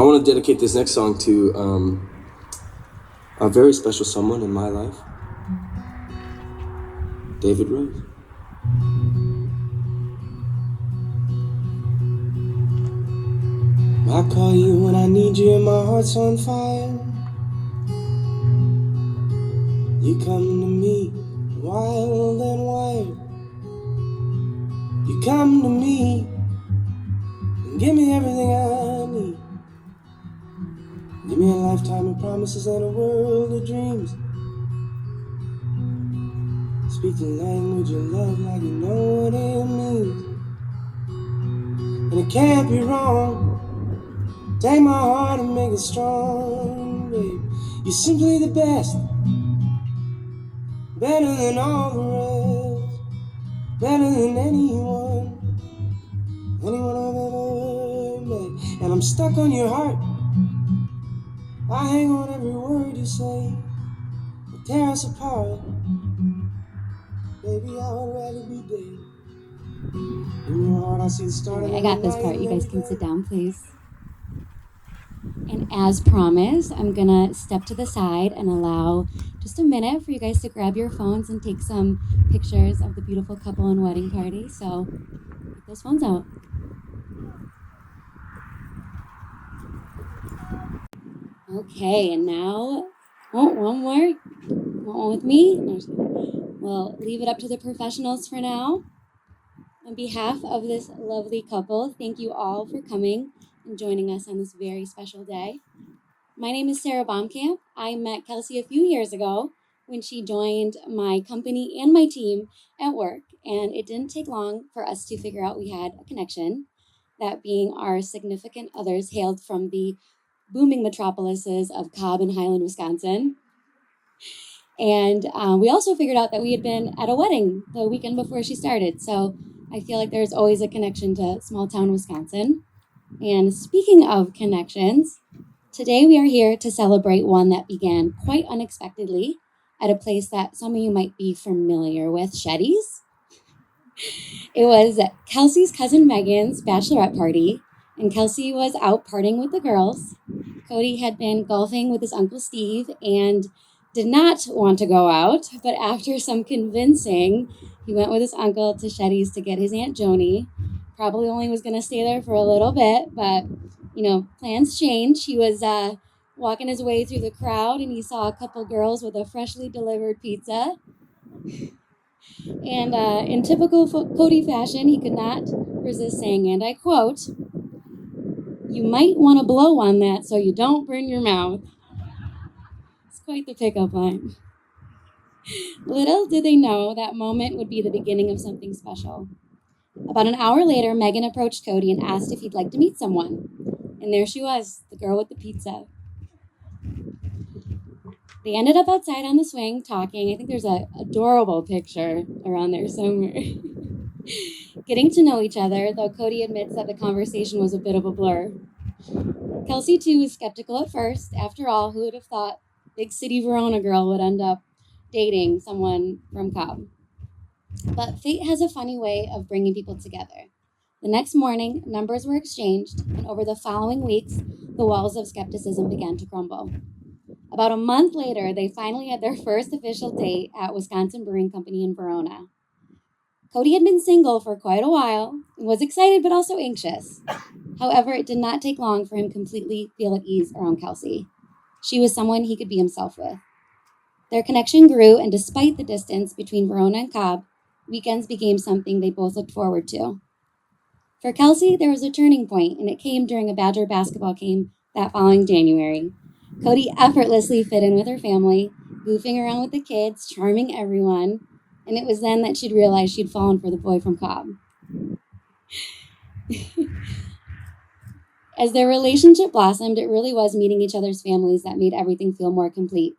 I want to dedicate this next song to a very special someone in my life, David Rose. I call you when I need you and my heart's on fire. You come to me wild and wired. You come to me and give me everything I need. Give me a lifetime of promises and a world of dreams. Speak the language of love like you know what it means. And it can't be wrong. Take my heart and make it strong, babe. You're simply the best. Better than all the rest. Better than anyone I've ever met. And I'm stuck on your heart. I hang on every word you say. But tear us apart. Baby, I would rather be dead. In your heart, I see the start of the I got this part. You guys can sit down, please. And as promised, I'm gonna step to the side and allow just a minute for you guys to grab your phones and take some pictures of the beautiful couple and wedding party. So get those phones out. Okay, and now, one more. Want one with me? We'll leave it up to the professionals for now. On behalf of this lovely couple, thank you all for coming and joining us on this very special day. My name is Sarah Baumkamp. I met Kelsey a few years ago when she joined my company and my team at work, and it didn't take long for us to figure out we had a connection, that being our significant others hailed from the booming metropolises of Cobb and Highland, Wisconsin. And we also figured out that we had been at a wedding the weekend before she started, so I feel like there's always a connection to small town Wisconsin. And speaking of connections, today we are here to celebrate one that began quite unexpectedly at a place that some of you might be familiar with, Shetty's. It was Kelsey's cousin Megan's bachelorette party, and Kelsey was out partying with the girls. Cody had been golfing with his Uncle Steve and did not want to go out, but after some convincing, he went with his uncle to Shetty's to get his Aunt Joni. Probably only was going to stay there for a little bit, but, plans change. He was walking his way through the crowd, and he saw a couple girls with a freshly delivered pizza. And in typical Cody fashion, he could not resist saying, and I quote, "You might want to blow on that so you don't burn your mouth." It's quite the pickup line. Little did they know that moment would be the beginning of something special. About an hour later, Megan approached Cody and asked if he'd like to meet someone. And there she was, the girl with the pizza. They ended up outside on the swing talking. I think there's an adorable picture around there somewhere. Getting to know each other, though Cody admits that the conversation was a bit of a blur. Kelsey, too, was skeptical at first. After all, who would have thought big city Verona girl would end up dating someone from Cobb? But fate has a funny way of bringing people together. The next morning, numbers were exchanged, and over the following weeks, the walls of skepticism began to crumble. About a month later, they finally had their first official date at Wisconsin Brewing Company in Verona. Cody had been single for quite a while and was excited but also anxious. However, it did not take long for him to completely feel at ease around Kelsey. She was someone he could be himself with. Their connection grew, and despite the distance between Verona and Cobb, weekends became something they both looked forward to. For Kelsey, there was a turning point, and it came during a Badger basketball game that following January. Cody effortlessly fit in with her family, goofing around with the kids, charming everyone, and it was then that she'd realized she'd fallen for the boy from Cobb. As their relationship blossomed, it really was meeting each other's families that made everything feel more complete.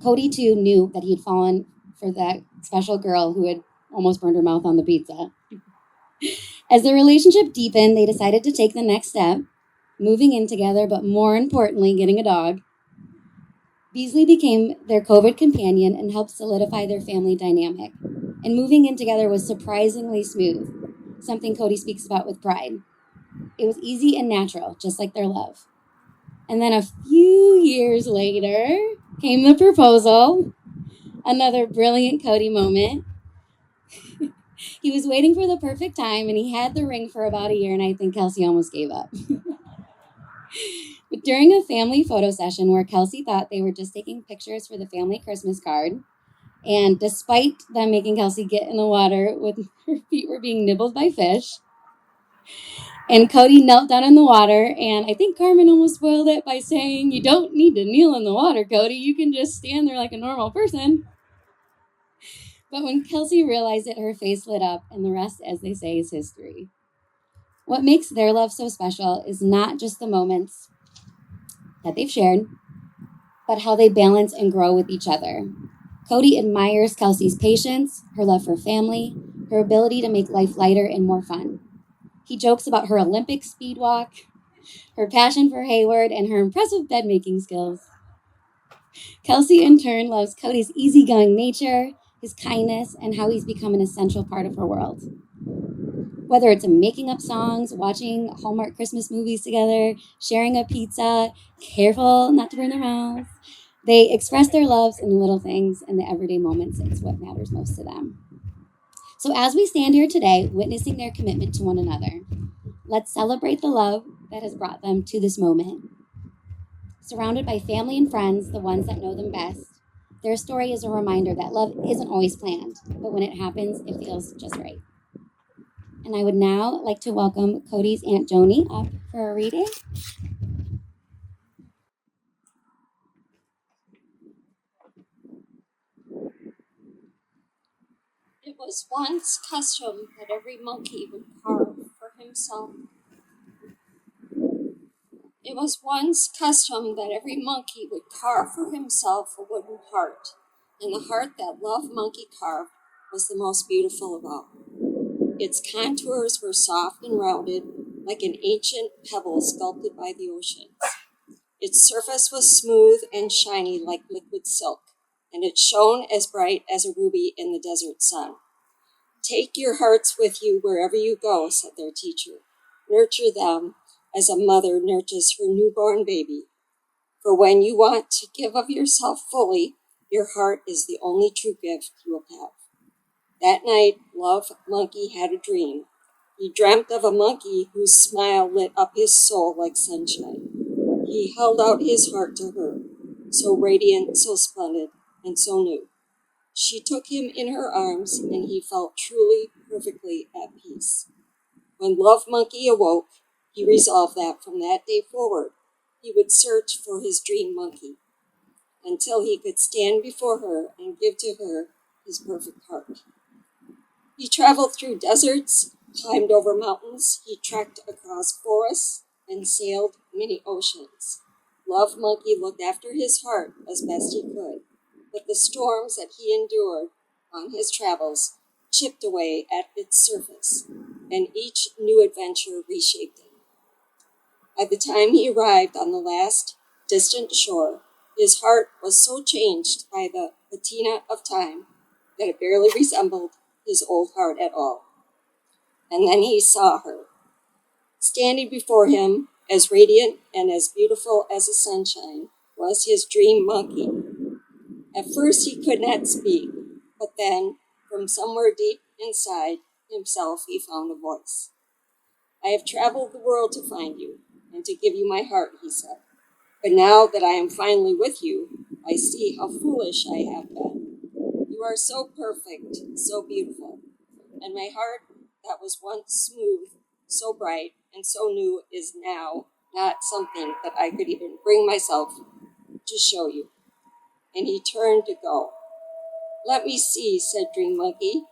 Cody, too, knew that he'd fallen for that special girl who had almost burned her mouth on the pizza. As the relationship deepened, they decided to take the next step, moving in together, but more importantly, getting a dog. Beasley became their COVID companion and helped solidify their family dynamic. And moving in together was surprisingly smooth, something Cody speaks about with pride. It was easy and natural, just like their love. And then a few years later came the proposal. Another brilliant Cody moment. He was waiting for the perfect time, and he had the ring for about a year, and I think Kelsey almost gave up. But during a family photo session where Kelsey thought they were just taking pictures for the family Christmas card, and despite them making Kelsey get in the water with her feet were being nibbled by fish, and Cody knelt down in the water, and I think Carmen almost spoiled it by saying, "You don't need to kneel in the water, Cody. You can just stand there like a normal person." But when Kelsey realized it, her face lit up, and the rest, as they say, is history. What makes their love so special is not just the moments that they've shared, but how they balance and grow with each other. Cody admires Kelsey's patience, her love for family, her ability to make life lighter and more fun. He jokes about her Olympic speed walk, her passion for Hayward, and her impressive bed-making skills. Kelsey, in turn, loves Cody's easygoing nature, his kindness, and how he's become an essential part of her world. Whether it's making up songs, watching Hallmark Christmas movies together, sharing a pizza, careful not to burn their mouths, they express their loves in the little things and the everyday moments. It's what matters most to them. So as we stand here today, witnessing their commitment to one another, let's celebrate the love that has brought them to this moment. Surrounded by family and friends, the ones that know them best, their story is a reminder that love isn't always planned, but when it happens, it feels just right. And I would now like to welcome Cody's Aunt Joni up for a reading. It was once custom that every monkey would carve for himself. It was once custom that every monkey would carve for himself a wooden heart, and the heart that Love Monkey carved was the most beautiful of all. Its contours were soft and rounded, like an ancient pebble sculpted by the oceans. Its surface was smooth and shiny like liquid silk, and it shone as bright as a ruby in the desert sun. "Take your hearts with you wherever you go," said their teacher. "Nurture them as a mother nurtures her newborn baby. For when you want to give of yourself fully, your heart is the only true gift you will have." That night, Love Monkey had a dream. He dreamt of a monkey whose smile lit up his soul like sunshine. He held out his heart to her, so radiant, so splendid, and so new. She took him in her arms, and he felt truly, perfectly at peace. When Love Monkey awoke, he resolved that from that day forward, he would search for his dream monkey until he could stand before her and give to her his perfect heart. He traveled through deserts, climbed over mountains, he trekked across forests, and sailed many oceans. Love Monkey looked after his heart as best he could, but the storms that he endured on his travels chipped away at its surface, and each new adventure reshaped it. By the time he arrived on the last distant shore, his heart was so changed by the patina of time that it barely resembled his old heart at all. And then he saw her, standing before him, as radiant and as beautiful as the sunshine, was his dream monkey. At first he could not speak, but then, from somewhere deep inside himself, he found a voice. "I have traveled the world to find you, and to give you my heart," he said. "But now that I am finally with you, I see how foolish I have been. You are so perfect, so beautiful, and my heart that was once smooth, so bright, and so new is now not something that I could even bring myself to show you." And he turned to go. "Let me see," said Dream Monkey.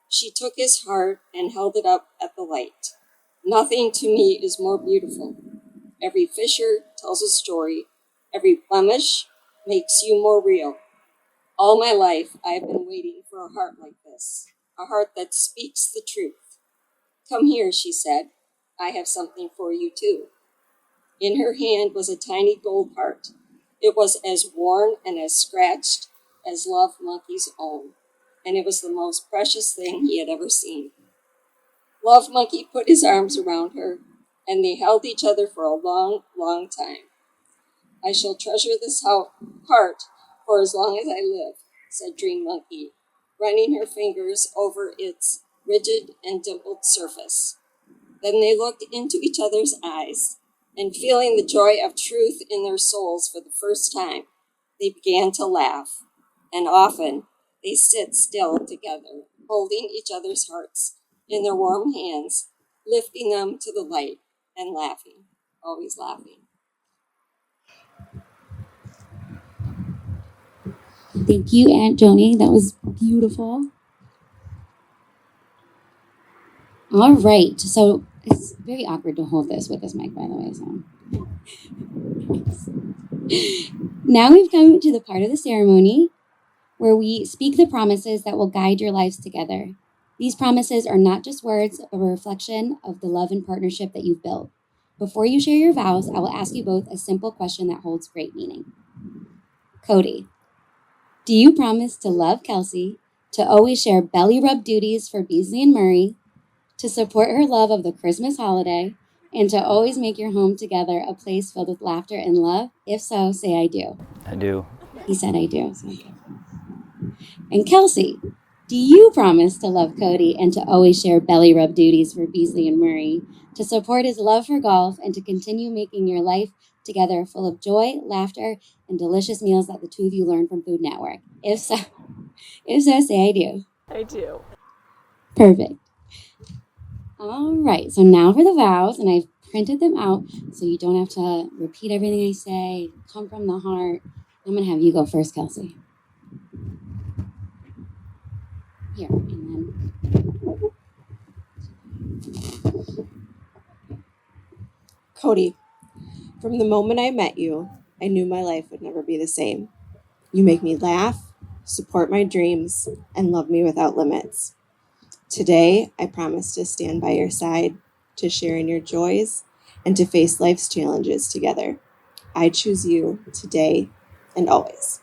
She took his heart and held it up at the light. "Nothing to me is more beautiful. Every fissure tells a story. Every blemish makes you more real. All my life I have been waiting for a heart like this, a heart that speaks the truth. Come here," she said. "I have something for you too." In her hand was a tiny gold heart. It was as worn and as scratched as Love Monkey's own, and it was the most precious thing he had ever seen. Love Monkey put his arms around her, and they held each other for a long, long time. I shall treasure this heart for as long as I live, said Dream Monkey, running her fingers over its rigid and dimpled surface. Then they looked into each other's eyes, and feeling the joy of truth in their souls for the first time, they began to laugh. And often they sit still together, holding each other's hearts in their warm hands, lifting them to the light and laughing, always laughing. Thank you, Aunt Joni. That was beautiful. All right. So it's very awkward to hold this with this mic, by the way. So now we've come to the part of the ceremony where we speak the promises that will guide your lives together. These promises are not just words, but a reflection of the love and partnership that you've built. Before you share your vows, I will ask you both a simple question that holds great meaning. Cody, do you promise to love Kelsey, to always share belly rub duties for Beasley and Murray, to support her love of the Christmas holiday, and to always make your home together a place filled with laughter and love? If so, say I do. I do. He said I do. So okay. And Kelsey, do you promise to love Cody and to always share belly rub duties for Beasley and Murray, to support his love for golf, and to continue making your life together full of joy, laughter, and delicious meals that the two of you learn from Food Network? If so, say I do. I do. Perfect. All right, so now for the vows, and I've printed them out so you don't have to repeat everything I say, come from the heart. I'm going to have you go first, Kelsey. Here, and then... Cody, from the moment I met you, I knew my life would never be the same. You make me laugh, support my dreams, and love me without limits. Today, I promise to stand by your side, to share in your joys, and to face life's challenges together. I choose you today and always.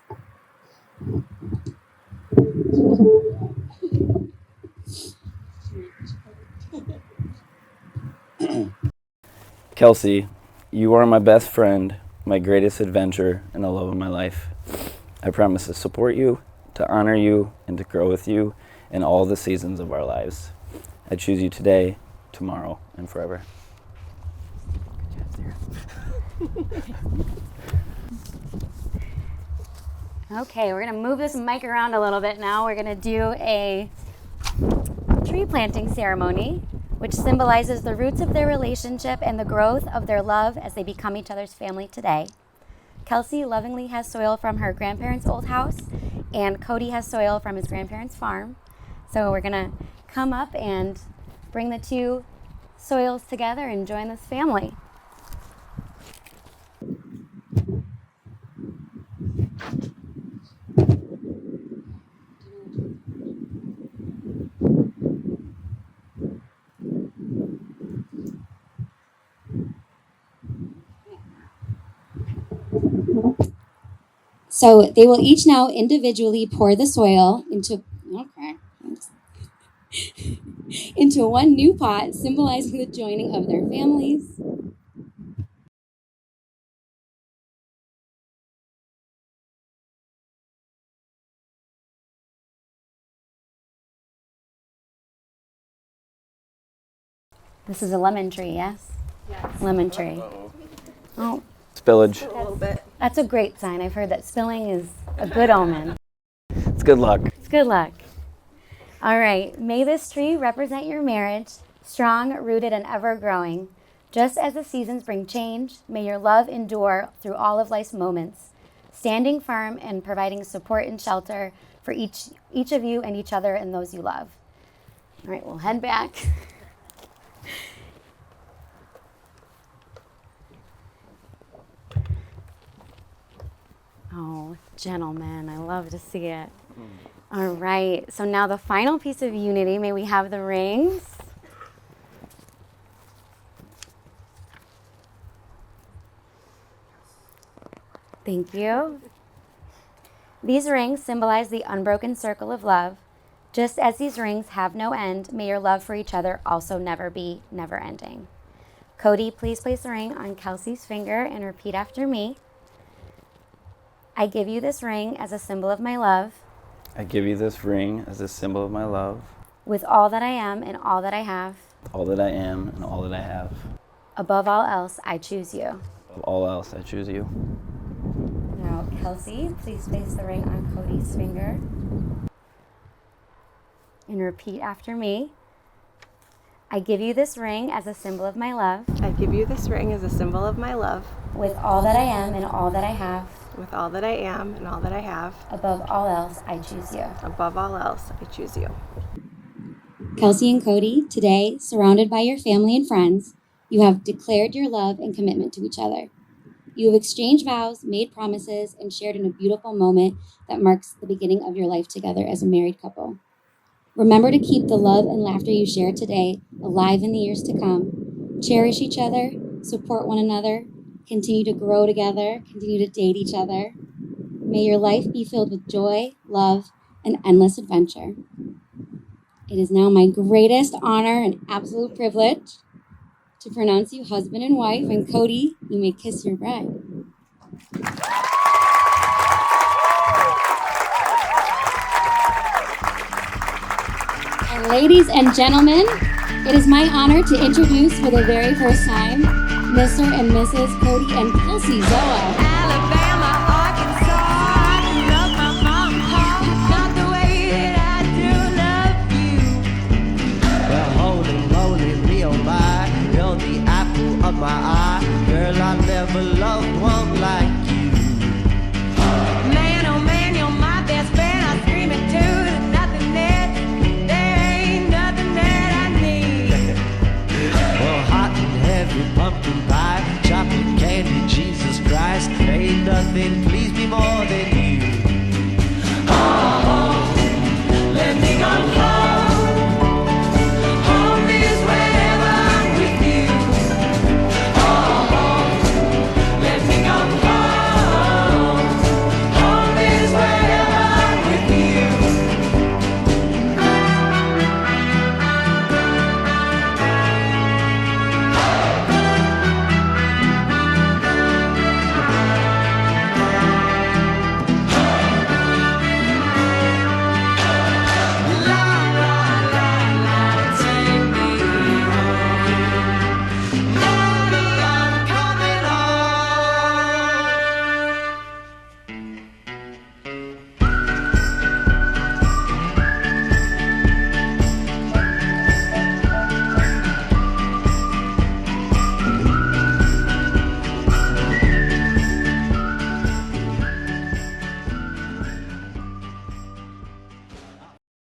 Kelsey, you are my best friend, my greatest adventure, and the love of my life. I promise to support you, to honor you, and to grow with you in all the seasons of our lives. I choose you today, tomorrow, and forever. Okay, we're going to move this mic around a little bit now. We're going to do a tree planting ceremony, which symbolizes the roots of their relationship and the growth of their love as they become each other's family today. Kelsey lovingly has soil from her grandparents' old house, and Cody has soil from his grandparents' farm. So we're going to come up and bring the two soils together and join this family. So they will each now individually pour the soil into one new pot, symbolizing the joining of their families. This is a lemon tree, yes? Yes. Lemon tree. Oh, Spillage. A little bit. that's a great sign. I've heard that spilling is a good omen. It's good luck. It's good luck. All right. May this tree represent your marriage, strong, rooted, and ever growing. Just as the seasons bring change, may your love endure through all of life's moments, standing firm and providing support and shelter for each of you and each other and those you love. All right, we'll head back. Oh, gentlemen, I love to see it. All right, so now the final piece of unity, may we have the rings? Thank you. These rings symbolize the unbroken circle of love. Just as these rings have no end, may your love for each other also never be never ending. Cody, please place the ring on Kelsey's finger and repeat after me. I give you this ring as a symbol of my love. I give you this ring as a symbol of my love. With all that I am and all that I have. All that I am and all that I have. Above all else, I choose you. Above all else, I choose you. Now, Kelsey, please place the ring on Cody's finger. And repeat after me. I give you this ring as a symbol of my love. I give you this ring as a symbol of my love. With all that I am and all that I have. With all that I am and all that I have. Above all else, I choose you. Above all else, I choose you. Kelsey and Cody, today, surrounded by your family and friends, you have declared your love and commitment to each other. You have exchanged vows, made promises, and shared in a beautiful moment that marks the beginning of your life together as a married couple. Remember to keep the love and laughter you share today alive in the years to come. Cherish each other, support one another, continue to grow together, continue to date each other. May your life be filled with joy, love, and endless adventure. It is now my greatest honor and absolute privilege to pronounce you husband and wife, and Cody, you may kiss your bride. And ladies and gentlemen, it is my honor to introduce for the very first time Mr. and Mrs. Cody and Kelsey Zoa.